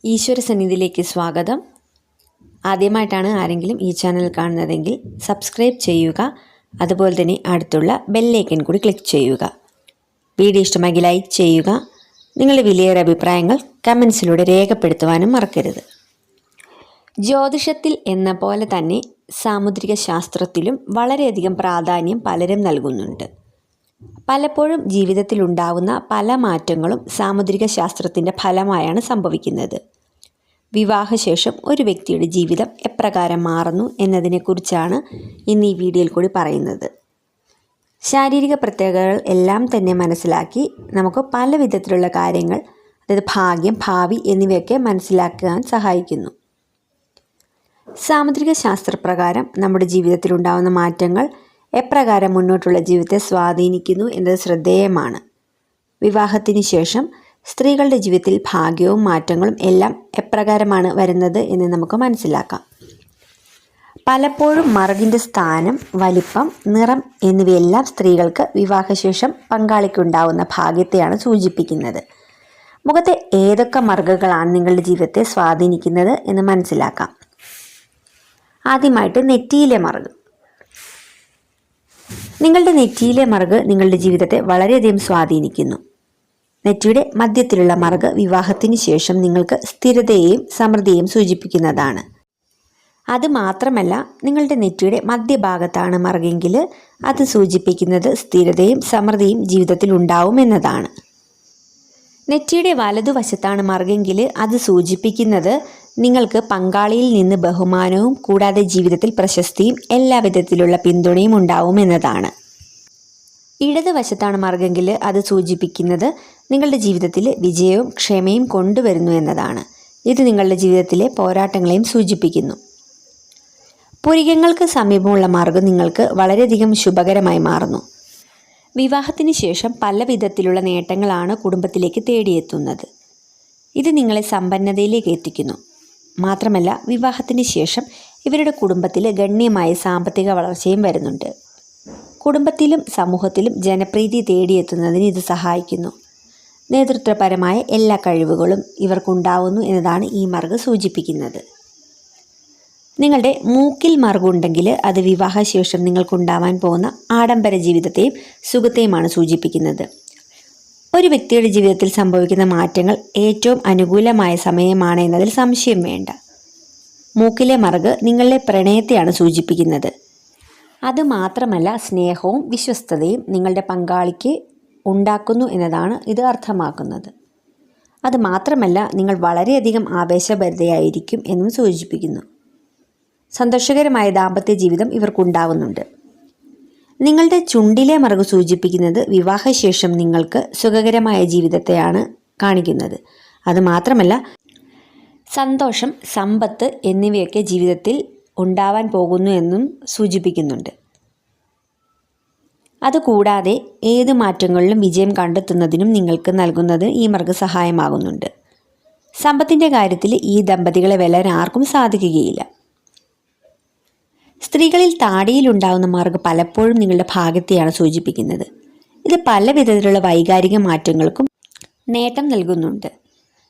ഈശ്വര സന്നിധിയിലേക്ക് സ്വാഗതം. ആദ്യമായിട്ടാണ് ആരെങ്കിലും ഈ ചാനൽ കാണുന്നതെങ്കിൽ സബ്സ്ക്രൈബ് ചെയ്യുക. അതുപോലെ തന്നെ അടുത്തുള്ള ബെല്ലൈക്കൺ കൂടി ക്ലിക്ക് ചെയ്യുക. വീഡിയോ ഇഷ്ടമാക്കി ലൈക്ക് ചെയ്യുക. നിങ്ങളുടെ വിലയേറിയ അഭിപ്രായങ്ങൾ കമൻസിലൂടെ രേഖപ്പെടുത്തുവാനും മറക്കരുത്. ജ്യോതിഷത്തിൽ എന്ന പോലെ തന്നെ സാമുദ്രിക ശാസ്ത്രത്തിലും വളരെയധികം പ്രാധാന്യം പലരും നൽകുന്നുണ്ട്. പലപ്പോഴും ജീവിതത്തിലുണ്ടാവുന്ന പല മാറ്റങ്ങളും സാമുദ്രിക ശാസ്ത്രത്തിൻ്റെ ഫലമായാണ് സംഭവിക്കുന്നത്. വിവാഹശേഷം ഒരു വ്യക്തിയുടെ ജീവിതം എപ്രകാരം മാറുന്നു എന്നതിനെക്കുറിച്ചാണ് ഇന്ന് ഈ വീഡിയോയിൽ കൂടി പറയുന്നത്. ശാരീരിക പ്രത്യേകതകൾ എല്ലാം തന്നെ മനസ്സിലാക്കി നമുക്ക് പല വിധത്തിലുള്ള കാര്യങ്ങൾ, അതായത് ഭാഗ്യം, ഭാവി എന്നിവയൊക്കെ മനസ്സിലാക്കാൻ സഹായിക്കുന്നു. സാമുദ്രിക ശാസ്ത്രപ്രകാരം നമ്മുടെ ജീവിതത്തിലുണ്ടാകുന്ന മാറ്റങ്ങൾ എപ്രകാരം മുന്നോട്ടുള്ള ജീവിതത്തെ സ്വാധീനിക്കുന്നു എന്നത് ശ്രദ്ധേയമാണ്. വിവാഹത്തിന് ശേഷം സ്ത്രീകളുടെ ജീവിതത്തിൽ ഭാഗ്യവും മാറ്റങ്ങളും എല്ലാം എപ്രകാരമാണ് വരുന്നത് എന്ന് നമുക്ക് മനസ്സിലാക്കാം. പലപ്പോഴും മറുകിൻ്റെ സ്ഥാനം, വലിപ്പം, നിറം എന്നിവയെല്ലാം സ്ത്രീകൾക്ക് വിവാഹശേഷം പങ്കാളിക്കുണ്ടാവുന്ന ഭാഗ്യത്തെയാണ് സൂചിപ്പിക്കുന്നത്. മുഖത്തെ ഏതൊക്കെ മറുകുകളാണ് നിങ്ങളുടെ ജീവിതത്തെ സ്വാധീനിക്കുന്നത് എന്ന് മനസ്സിലാക്കാം. ആദ്യമായിട്ട് നെറ്റിയിലെ മറുക്. നിങ്ങളുടെ നെറ്റിയിലെ മറുക് നിങ്ങളുടെ ജീവിതത്തെ വളരെയധികം സ്വാധീനിക്കുന്നു. നെറ്റിയുടെ മധ്യത്തിലുള്ള മറുക് വിവാഹത്തിന് ശേഷം നിങ്ങൾക്ക് സ്ഥിരതയെയും സമൃദ്ധിയെയും സൂചിപ്പിക്കുന്നതാണ്. അതുമാത്രമല്ല, നിങ്ങളുടെ നെറ്റിയുടെ മധ്യഭാഗത്താണ് മറുകെങ്കിൽ അത് സൂചിപ്പിക്കുന്നത് സ്ഥിരതയും സമൃദ്ധിയും ജീവിതത്തിൽ ഉണ്ടാവും എന്നതാണ്. നെറ്റിയുടെ വലതുവശത്താണ് മറുകെങ്കിൽ അത് സൂചിപ്പിക്കുന്നത് നിങ്ങൾക്ക് പങ്കാളിയിൽ നിന്ന് ബഹുമാനവും കൂടാതെ ജീവിതത്തിൽ പ്രശസ്തിയും എല്ലാ വിധത്തിലുള്ള പിന്തുണയും ഉണ്ടാവും എന്നതാണ്. ഇടതുവശത്താണ് മറുകെങ്കിൽ അത് സൂചിപ്പിക്കുന്നത് നിങ്ങളുടെ ജീവിതത്തിൽ വിജയവും ക്ഷമയും കൊണ്ടുവരുന്നു എന്നതാണ്. ഇത് നിങ്ങളുടെ ജീവിതത്തിലെ പോരാട്ടങ്ങളെയും സൂചിപ്പിക്കുന്നു. പുരികങ്ങൾക്ക് സമീപമുള്ള മറുക് നിങ്ങൾക്ക് വളരെയധികം ശുഭകരമായി മാറുന്നു. വിവാഹത്തിന് ശേഷം പല വിധത്തിലുള്ള നേട്ടങ്ങളാണ് കുടുംബത്തിലേക്ക് തേടിയെത്തുന്നത്. ഇത് നിങ്ങളെ സമ്പന്നതയിലേക്ക് എത്തിക്കുന്നു. മാത്രമല്ല, വിവാഹത്തിന് ശേഷം ഇവരുടെ കുടുംബത്തിൽ ഗണ്യമായ സാമ്പത്തിക വളർച്ചയും വരുന്നുണ്ട്. കുടുംബത്തിലും സമൂഹത്തിലും ജനപ്രീതി തേടിയെത്തുന്നതിന് ഇത് സഹായിക്കുന്നു. നേതൃത്വപരമായ എല്ലാ കഴിവുകളും ഇവർക്കുണ്ടാവുന്നു എന്നതാണ് ഈ മറുക് സൂചിപ്പിക്കുന്നത്. നിങ്ങളുടെ മൂക്കിൽ മറുകുണ്ടെങ്കിൽ അത് വിവാഹശേഷം നിങ്ങൾക്കുണ്ടാവാൻ പോകുന്ന ആഡംബര ജീവിതത്തെയും സുഖത്തെയുമാണ് സൂചിപ്പിക്കുന്നത്. ഒരു വ്യക്തിയുടെ ജീവിതത്തിൽ സംഭവിക്കുന്ന മാറ്റങ്ങൾ ഏറ്റവും അനുകൂലമായ സമയമാണ് എന്നതിൽ സംശയം വേണ്ട. മൂക്കിലെ മറുക് നിങ്ങളുടെ പ്രണയത്തെയാണ് സൂചിപ്പിക്കുന്നത്. അതുമാത്രമല്ല, സ്നേഹവും വിശ്വസ്തതയും നിങ്ങളുടെ പങ്കാളിക്ക് ഉണ്ടാക്കുന്നു എന്നതാണ് ഇത് അർത്ഥമാക്കുന്നത്. അതുമാത്രമല്ല, നിങ്ങൾ വളരെയധികം ആവേശഭരിതയായിരിക്കും എന്നും സൂചിപ്പിക്കുന്നു. സന്തോഷകരമായ ദാമ്പത്യ ജീവിതം ഇവർക്കുണ്ടാവുന്നുണ്ട്. നിങ്ങളുടെ ചുണ്ടിലെ മറുക് സൂചിപ്പിക്കുന്നത് വിവാഹശേഷം നിങ്ങൾക്ക് സുഖകരമായ ജീവിതത്തെയാണ് കാണിക്കുന്നത്. അതുമാത്രമല്ല, സന്തോഷം, സമ്പത്ത് എന്നിവയൊക്കെ ജീവിതത്തിൽ ഉണ്ടാവാൻ പോകുന്നു എന്നും സൂചിപ്പിക്കുന്നുണ്ട്. അതുകൂടാതെ ഏത് മാറ്റങ്ങളിലും വിജയം കണ്ടെത്തുന്നതിനും നിങ്ങൾക്ക് നൽകുന്നത് ഈ മറുക് സഹായമാകുന്നുണ്ട്. സമ്പത്തിൻ്റെ കാര്യത്തിൽ ഈ ദമ്പതികളെ വെല്ലാൻ ആർക്കും സാധിക്കുകയില്ല. സ്ത്രീകളിൽ താടിയിലുണ്ടാകുന്ന മറുക് പലപ്പോഴും നിങ്ങളുടെ ഭാഗ്യത്തെയാണ് സൂചിപ്പിക്കുന്നത്. ഇത് പല വിധത്തിലുള്ള വൈകാരിക മാറ്റങ്ങൾക്കും നേട്ടം നൽകുന്നുണ്ട്.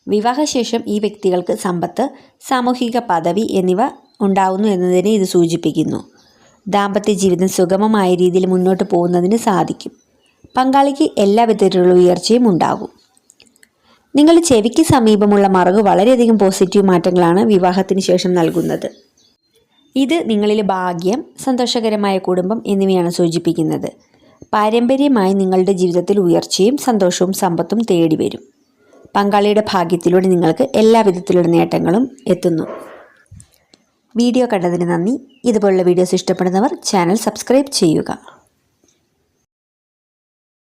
വിവാഹശേഷം ഈ വ്യക്തികൾക്ക് സമ്പത്ത്, സാമൂഹിക പദവി എന്നിവ ഉണ്ടാവുന്നു എന്നതിനെ ഇത് സൂചിപ്പിക്കുന്നു. ദാമ്പത്യ ജീവിതം സുഗമമായ രീതിയിൽ മുന്നോട്ട് പോകുന്നതിന് സാധിക്കും. പങ്കാളിക്ക് എല്ലാ വിധത്തിലുള്ള ഉയർച്ചയും ഉണ്ടാകും. നിങ്ങളുടെ ചെവിക്ക് സമീപമുള്ള മറുക് വളരെയധികം പോസിറ്റീവ് മാറ്റങ്ങളാണ് വിവാഹത്തിന് ശേഷം നൽകുന്നത്. ഇത് നിങ്ങളിൽ ഭാഗ്യം, സന്തോഷകരമായ കുടുംബം എന്നിവയാണ് സൂചിപ്പിക്കുന്നത്. പാരമ്പര്യമായി നിങ്ങളുടെ ജീവിതത്തിൽ ഉയർച്ചയും സന്തോഷവും സമ്പത്തും തേടി വരും. പങ്കാളിയുടെ ഭാഗ്യത്തിലൂടെ നിങ്ങൾക്ക് എല്ലാ വിധത്തിലുള്ള നേട്ടങ്ങളും എത്തുന്നു. വീഡിയോ കണ്ടതിന് നന്ദി. ഇതുപോലുള്ള വീഡിയോസ് ഇഷ്ടപ്പെടുന്നവർ ചാനൽ സബ്സ്ക്രൈബ് ചെയ്യുക.